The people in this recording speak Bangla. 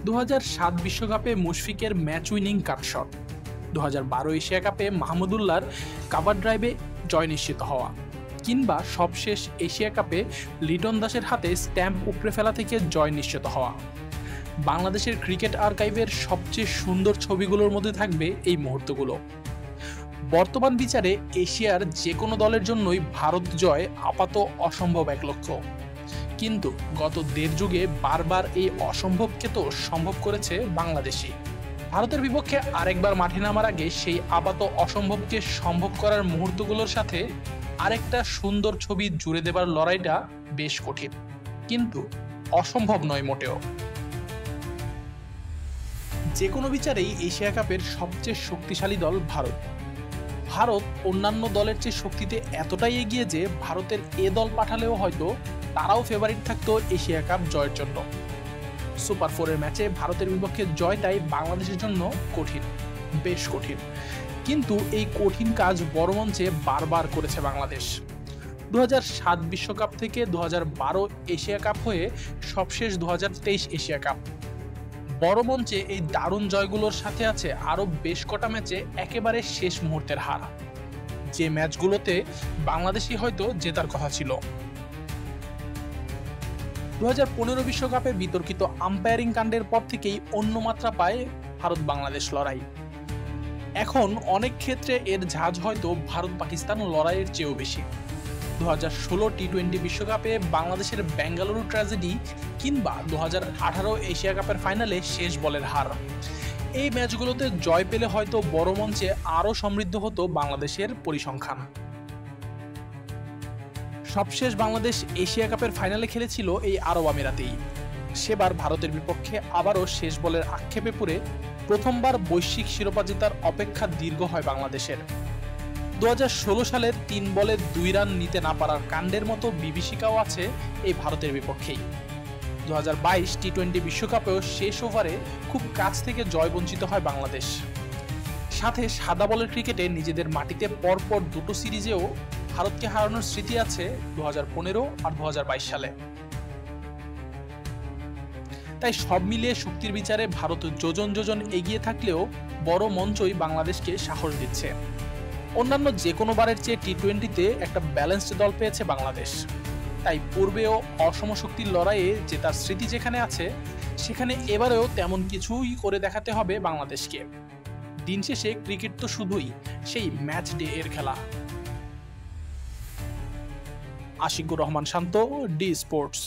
2007 বিশ্বকাপে মুশফিকের ম্যাচ উইনিং কাটশট, 2012 এশিয়া কাপে মাহমুদুল্লাহর কাভার ড্রাইভে জয় নিশ্চিত হওয়া, কিংবা সবশেষ এশিয়া কাপে লিটন দাসের হাতে স্ট্যাম্প উপড়ে ফেলা থেকে জয় নিশ্চিত হওয়া। বাংলাদেশের ক্রিকেট আর্কাইভের সবচেয়ে সুন্দর ছবিগুলোর মধ্যে থাকবে এই মুহূর্তগুলো। বর্তমান বিচারে এশিয়ার যে কোনো দলের জন্যই ভারত জয় আপাত অসম্ভব এক লক্ষ্য, কিন্তু গত দেড় যুগে বারবার এই অসম্ভবকে তো সম্ভব করেছে বাংলাদেশই। ভারতের বিপক্ষে আরেকবার মাঠে নামার আগে সেই আপাত অসম্ভবকে সম্ভব করার মুহূর্তগুলোর সাথে আরেকটা সুন্দর ছবি জুড়ে দেবার লড়াইটা বেশ কঠিন, কিন্তু অসম্ভব নয় মোটেও। যে কোনো বিচারেই এশিয়া কাপের সবচেয়ে শক্তিশালী দল ভারত। ভারত অন্যান্য দলের চেয়ে শক্তিতে এতটাই এগিয়ে যে ভারতের এ দল পাঠালেও হয়তো তারাও ফেভারিট থাকতো এশিয়া কাপ জয়ের জন্য। সুপার 4-এর ম্যাচে ভারতের বিপক্ষে জয়টাই বাংলাদেশের জন্য কঠিন, বেশ কঠিন, কিন্তু এই কঠিন কাজ বড় মঞ্চে বারবার করেছে বাংলাদেশ। 2007 বিশ্বকাপ থেকে 2012 এশিয়া কাপ হয়ে সবশেষ 2023 এশিয়া কাপ। বড় মঞ্চে এই দারুণ জয়গুলোর সাথে আছে আরো বেশ কটা ম্যাচে একেবারে শেষ মুহূর্তের হার, যে ম্যাচগুলোতে বাংলাদেশই হয়তো জেতার কথা ছিল। 2015 বিশ্বকাপে বিতর্কিত আম্পায়ারিং কাণ্ডের পর থেকেই অন্য মাত্রা পায় ভারত বাংলাদেশ লড়াই। এখন অনেক ক্ষেত্রে এর ঝাঁজ হয়তো ভারত পাকিস্তান লড়াইয়ের চেয়েও বেশি। 2016 টি-20 বিশ্বকাপে বাংলাদেশের বেঙ্গালুরু ট্র্যাজেডি, কিংবা 2018 এশিয়া কাপের ফাইনালে শেষ বলের হার, এই ম্যাচগুলোতে জয় পেলে হয়তো বড় মঞ্চে আরও সমৃদ্ধ হতো বাংলাদেশের পরিসংখ্যান। সবশেষ বাংলাদেশ এশিয়া কাপের ফাইনালে খেলেছিল এই আরব আমিরাতেই। সেবার ভারতের বিপক্ষে আবারও শেষ বলের আক্ষেপে পড়ে প্রথমবার বৈশ্বিক শিরোপা জেতার অপেক্ষা দীর্ঘ হয় বাংলাদেশের। 2016 সালের 3 বলে 2 রান নিতে না পারার কাণ্ডের মতো বিভীষিকাও আছে এই ভারতের বিপক্ষেই। 2022 টি-20 বিশ্বকাপেও শেষ ওভারে খুব কাছ থেকে জয় বঞ্চিত হয় বাংলাদেশ। সাথে সাদা বলের ক্রিকেটে নিজেদের মাটিতে পরপর দুটো সিরিজেও ভারতকে হারানোর স্মৃতি আছে 2015 আর 2022 সালে। তাই সব মিলিয়ে শক্তির বিচারে ভারত যোজন যোজন এগিয়ে থাকলেও বড় মঞ্চই বাংলাদেশকে সাহস দিচ্ছে। অন্যান্য যে কোনো বারের চেয়ে টি-20তে একটা ব্যালেন্সড দল পেয়েছে বাংলাদেশ। তাই পূর্বেও অসম শক্তির লড়াইয়ে জেতার স্মৃতি যেখানে আছে, সেখানে এবারেও তেমন কিছুই করে দেখাতে হবে বাংলাদেশকে। দিন শেষে ক্রিকেট তো শুধুই সেই ম্যাচ ডে এর খেলা। আশিকুর রহমান শান্ত, ডি স্পোর্টস।